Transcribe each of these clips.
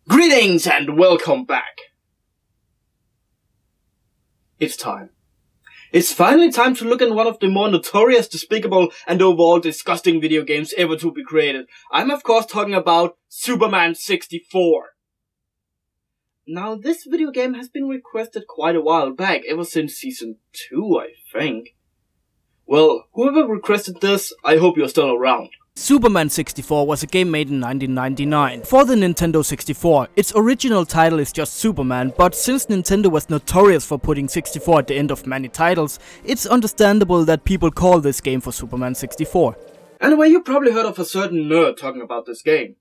Greetings and welcome back. It's time. It's finally time to look at one of the more notorious, despicable, and overall disgusting video games ever to be created. I'm of course talking about Superman 64. Now this video game has been requested quite a while back, ever since Season 2 I think. Well, whoever requested this, I hope you're still around. Superman 64 was a game made in 1999 for the Nintendo 64. Its original title is just Superman, but since Nintendo was notorious for putting 64 at the end of many titles, it's understandable that people call this game for Superman 64. Anyway, you probably heard of a certain nerd talking about this game.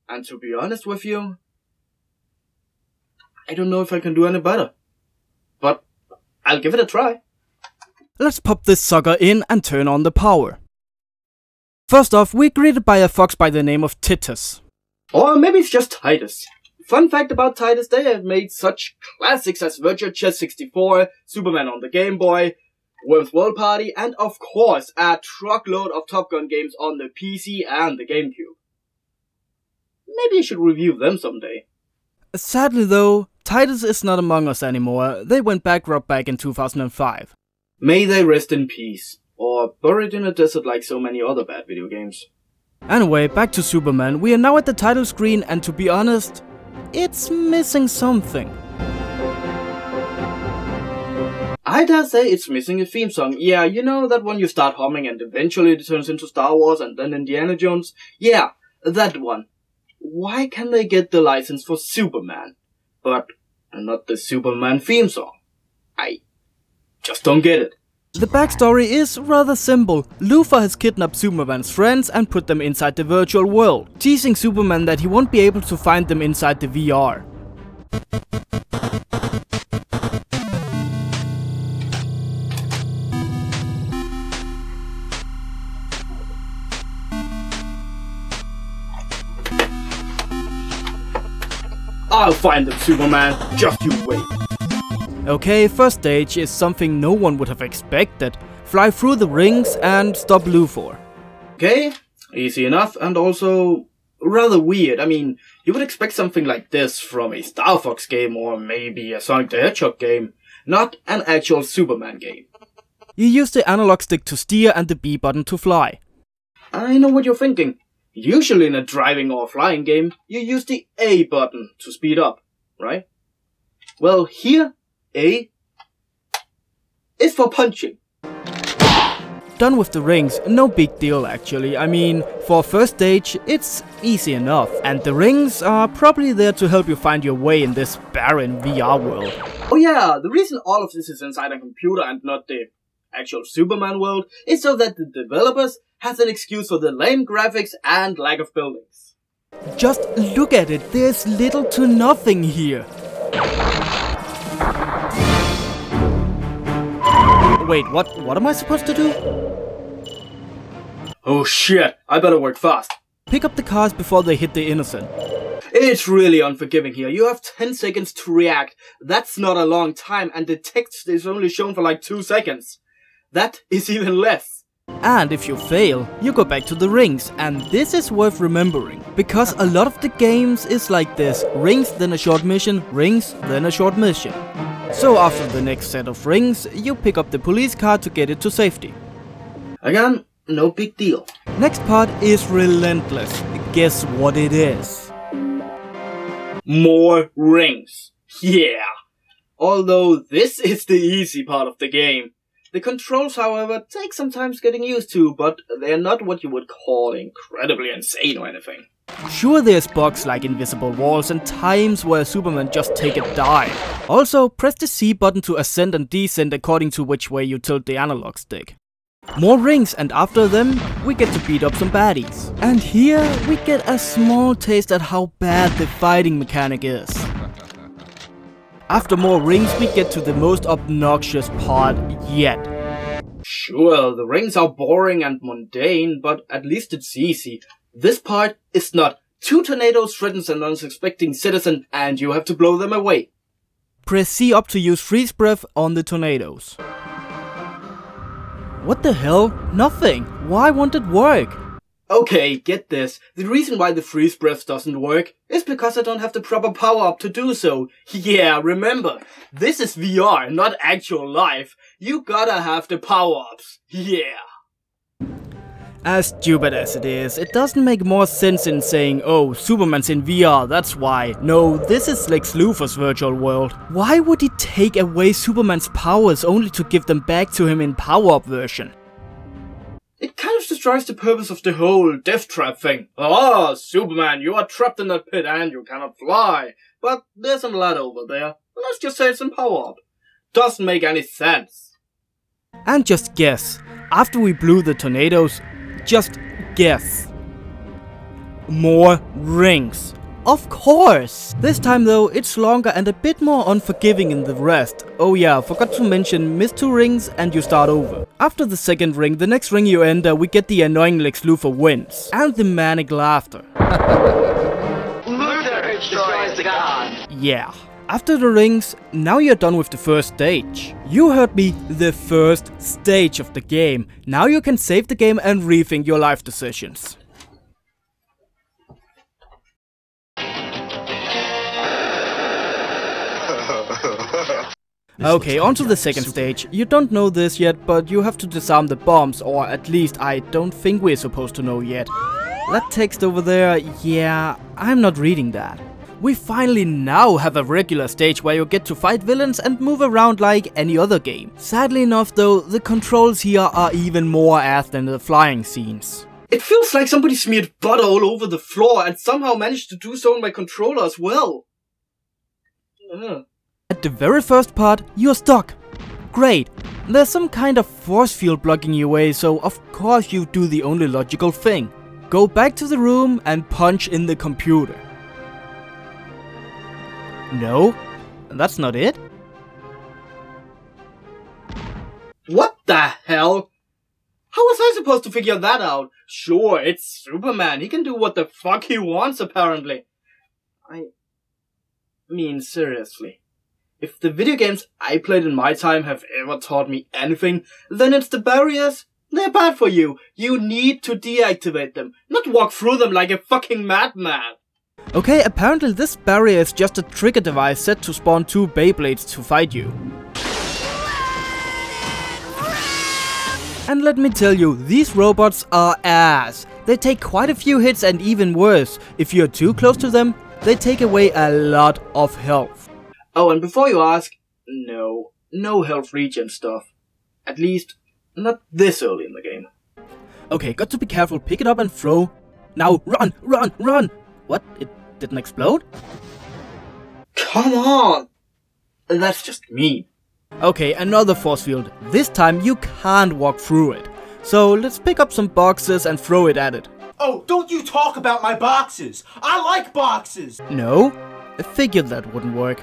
And to be honest with you, I don't know if I can do any better. But I'll give it a try. Let's pop this sucker in and turn on the power. First off, we're greeted by a fox by the name of Titus. Or maybe it's just Titus. Fun fact about Titus, they have made such classics as Virtua Chess 64, Superman on the Game Boy, Worms World Party, and of course a truckload of Top Gun games on the PC and the GameCube. Maybe I should review them someday. Sadly though, Titus is not among us anymore. They went bankrupt back in 2005. May they rest in peace. Or buried in a desert like so many other bad video games. Anyway, back to Superman. We are now at the title screen and to be honest, it's missing something. I dare say it's missing a theme song. Yeah, you know that one you start humming and eventually it turns into Star Wars and then Indiana Jones? Yeah, that one. Why can they get the license for Superman, but not the Superman theme song? I just don't get it. The backstory is rather simple. Luthor has kidnapped Superman's friends and put them inside the virtual world, teasing Superman that he won't be able to find them inside the VR. I'll find them, Superman. Just you wait. Okay, first stage is something no one would have expected. Fly through the rings and stop Luthor. Okay, easy enough and also rather weird. I mean, you would expect something like this from a Star Fox game or maybe a Sonic the Hedgehog game, not an actual Superman game. You use the analog stick to steer and the B button to fly. I know what you're thinking. Usually in a driving or flying game, you use the A button to speed up, right? Well, here, A is for punching. Done with the rings, no big deal actually. I mean, for first stage, it's easy enough. And the rings are probably there to help you find your way in this barren VR world. Oh yeah, the reason all of this is inside a computer and not the actual Superman world is so that the developers have an excuse for the lame graphics and lack of buildings. Just look at it, there's little to nothing here. Wait, what am I supposed to do? Oh shit, I better work fast. Pick up the cars before they hit the innocent. It's really unforgiving here. You have 10 seconds to react. That's not a long time and the text is only shown for like 2 seconds. That is even less. And if you fail, you go back to the rings, and this is worth remembering, because a lot of the games is like this: rings, then a short mission, rings, then a short mission. So after the next set of rings, you pick up the police car to get it to safety. Again, no big deal. Next part is relentless. Guess what it is? More rings. Yeah. Although this is the easy part of the game. The controls, however, take some time getting used to, but they're not what you would call incredibly insane or anything. Sure, there's bugs like invisible walls and times where Superman just take a dive. Also, press the C button to ascend and descend according to which way you tilt the analog stick. More rings, and after them, we get to beat up some baddies. And here, we get a small taste at how bad the fighting mechanic is. After more rings, we get to the most obnoxious part yet. Sure, the rings are boring and mundane, but at least it's easy. This part is not. 2 tornadoes threatens an unsuspecting citizen and you have to blow them away. Press C up to use freeze breath on the tornadoes. What the hell? Nothing! Why won't it work? Okay, get this. The reason why the freeze breath doesn't work is because I don't have the proper power up to do so. Yeah, remember, this is VR, not actual life. You gotta have the power ups. Yeah. As stupid as it is, it doesn't make more sense in saying, oh, Superman's in VR, that's why. No, this is Lex Luthor's virtual world. Why would he take away Superman's powers only to give them back to him in power-up version? It kind of destroys the purpose of the whole death trap thing. Oh, Superman, you are trapped in that pit and you cannot fly. But there's a ladder over there. Let's just say it's in power-up. Doesn't make any sense. And just guess, after we blew the tornadoes, just guess. More rings. Of course! This time though, it's longer and a bit more unforgiving in the rest. Oh yeah, forgot to mention, miss 2 rings and you start over. After the second ring, the next ring you enter, we get the annoying Lex Luthor wins. And the manic laughter. Luthor destroys the god! Yeah. After the rings, now you're done with the first stage. You heard me, the first stage of the game. Now you can save the game and rethink your life decisions. Okay, on to the second stage. You don't know this yet, but you have to disarm the bombs, or at least I don't think we're supposed to know yet. That text over there, yeah, I'm not reading that. We finally now have a regular stage where you get to fight villains and move around like any other game. Sadly enough though, the controls here are even more ass than the flying scenes. It feels like somebody smeared butter all over the floor and somehow managed to do so on my controller as well. At the very first part, you're stuck. Great. There's some kind of force field blocking your way, so of course you do the only logical thing. Go back to the room and punch in the computer. No, that's not it. What the hell? How was I supposed to figure that out? Sure, it's Superman. He can do what the fuck he wants, apparently. I mean, seriously. If the video games I played in my time have ever taught me anything, then it's the barriers. They're bad for you. You need to deactivate them, not walk through them like a fucking madman. Okay, apparently this barrier is just a trigger device set to spawn 2 Beyblades to fight you. And let me tell you, these robots are ass. They take quite a few hits and even worse, if you're too close to them, they take away a lot of health. Oh, and before you ask, no health regen stuff. At least, not this early in the game. Okay, got to be careful, pick it up and throw. Now run, run, run! What? It didn't explode? Come on! That's just mean. Okay, another force field. This time you can't walk through it. So let's pick up some boxes and throw it at it. Oh, don't you talk about my boxes! I like boxes! No? I figured that wouldn't work.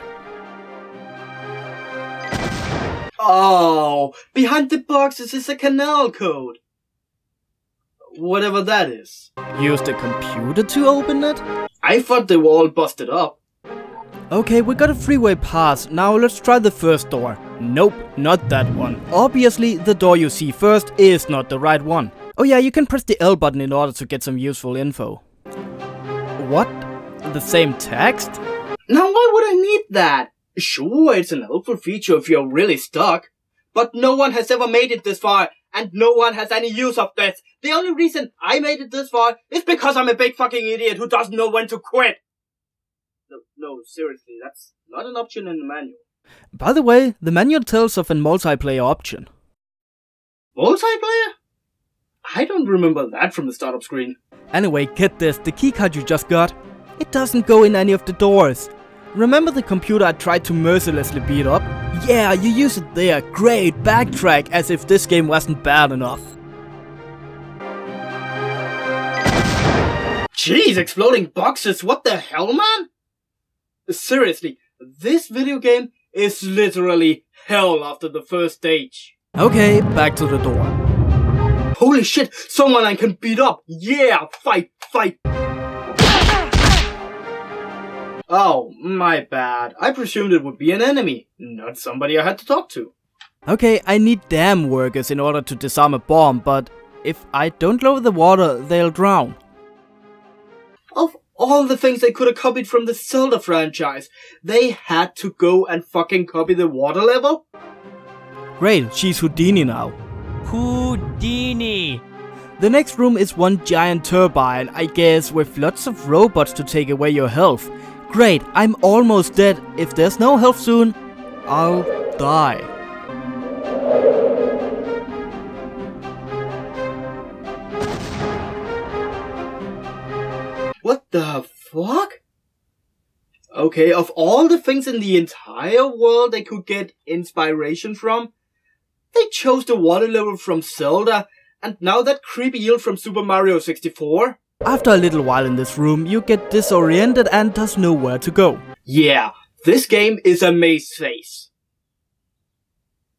Oh, behind the boxes is a canal code. Whatever that is. Use the computer to open it? I thought they were all busted up. Okay, we got a freeway pass. Now let's try the first door. Nope, not that one. Obviously, the door you see first is not the right one. Oh yeah, you can press the L button in order to get some useful info. What? The same text? Now why would I need that? Sure, it's an helpful feature if you're really stuck. But no one has ever made it this far, and no one has any use of this. The only reason I made it this far is because I'm a big fucking idiot who doesn't know when to quit. No, seriously, that's not an option in the manual. By the way, the manual tells of a multiplayer option. Multiplayer? I don't remember that from the startup screen. Anyway, get this, the keycard you just got, it doesn't go in any of the doors. Remember the computer I tried to mercilessly beat up? Yeah, you use it there. Great, backtrack as if this game wasn't bad enough. Jeez, exploding boxes, what the hell, man? Seriously, this video game is literally hell after the first stage. Okay, back to the door. Holy shit, someone I can beat up! Yeah, fight, fight! Oh, my bad. I presumed it would be an enemy, not somebody I had to talk to. Okay, I need dam workers in order to disarm a bomb, but if I don't lower the water, they'll drown. Of all the things they could have copied from the Zelda franchise, they had to go and fucking copy the water level? Great, she's Houdini now. Houdini! The next room is one giant turbine, I guess, with lots of robots to take away your health. Great, I'm almost dead. If there's no health soon, I'll die. What the fuck? Okay, of all the things in the entire world they could get inspiration from, they chose the water level from Zelda, and now that creepy eel from Super Mario 64? After a little while in this room, you get disoriented and does know where to go. Yeah, this game is a maze face.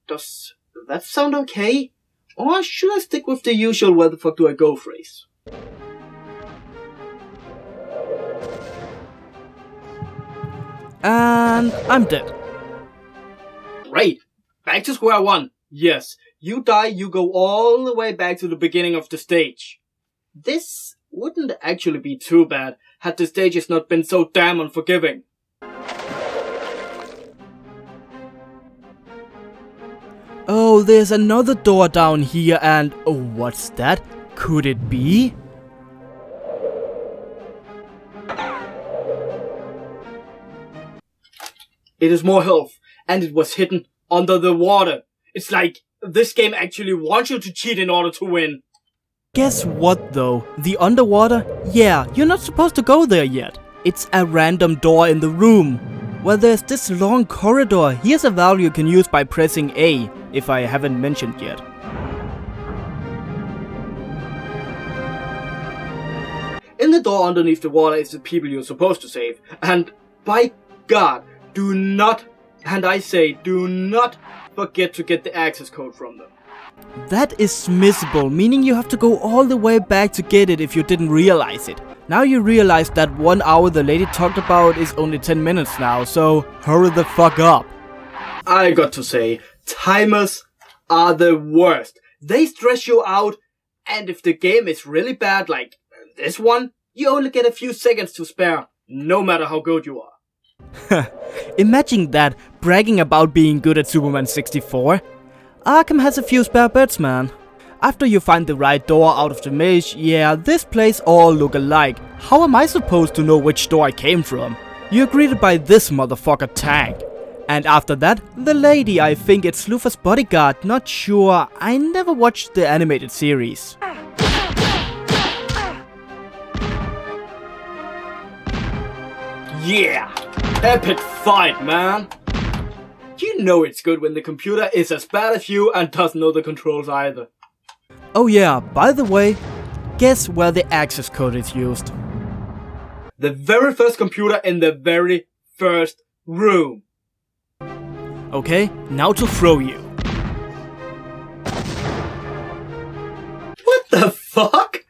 Does that sound okay? Or should I stick with the usual where the fuck do I go phrase? And I'm dead. Great! Back to square one. Yes, you die, you go all the way back to the beginning of the stage. This wouldn't actually be too bad had the stages not been so damn unforgiving. Oh, there's another door down here and... oh, what's that? Could it be? It is more health, and it was hidden under the water. It's like this game actually wants you to cheat in order to win. Guess what though? The underwater? Yeah, you're not supposed to go there yet. It's a random door in the room. Well, there's this long corridor. Here's a value you can use by pressing A, if I haven't mentioned yet. In the door underneath the water is the people you're supposed to save. And by God, do not, and I say do not forget to get the access code from them. That is missable, meaning you have to go all the way back to get it if you didn't realize it. Now you realize that 1 hour the lady talked about is only 10 minutes now, so hurry the fuck up. I got to say, timers are the worst. They stress you out, and if the game is really bad like this one, you only get a few seconds to spare, no matter how good you are. Imagine that, bragging about being good at Superman 64. Arkham has a few spare beds, man. After you find the right door out of the maze, yeah, this place all look alike. How am I supposed to know which door I came from? You're greeted by this motherfucker tank. And after that, the lady, I think it's Luthor's bodyguard, not sure, I never watched the animated series. Yeah! Epic fight, man! You know it's good when the computer is as bad as you and doesn't know the controls either. Oh yeah, by the way, guess where the access code is used? The very first computer in the very first room. Okay, now to throw you. What the fuck?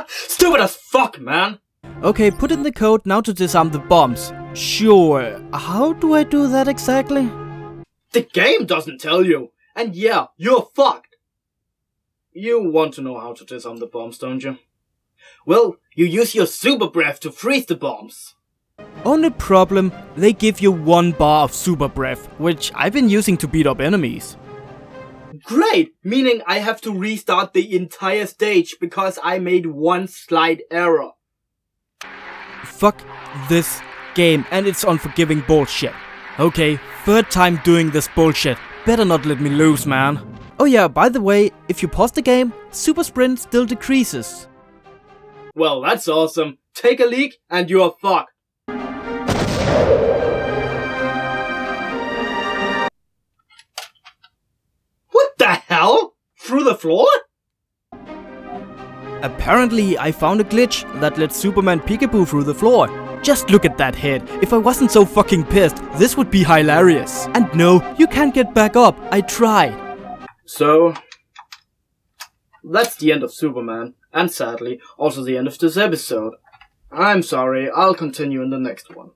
Stupid as fuck, man! Okay, put in the code now to disarm the bombs. Sure, how do I do that exactly? The game doesn't tell you. And yeah, you're fucked. You want to know how to disarm the bombs, don't you? Well, you use your super breath to freeze the bombs. Only problem, they give you 1 bar of super breath, which I've been using to beat up enemies. Great! Meaning I have to restart the entire stage because I made one slight error. Fuck this game and its unforgiving bullshit. Okay, 3rd time doing this bullshit. Better not let me lose, man. Oh yeah, by the way, if you pause the game, super sprint still decreases. Well, that's awesome. Take a leak and you're fucked. through the floor? Apparently, I found a glitch that lets Superman peekaboo through the floor. Just look at that head. If I wasn't so fucking pissed, this would be hilarious. And no, you can't get back up. I tried. So, that's the end of Superman. And sadly, also the end of this episode. I'm sorry, I'll continue in the next one.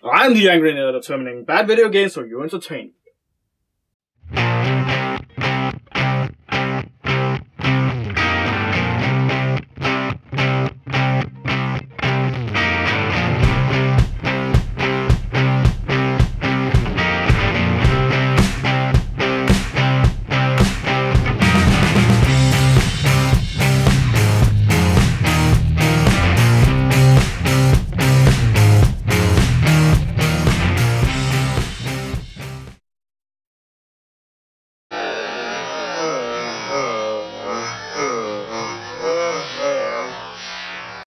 I'm the Angrynator, determining bad video games for your entertainment.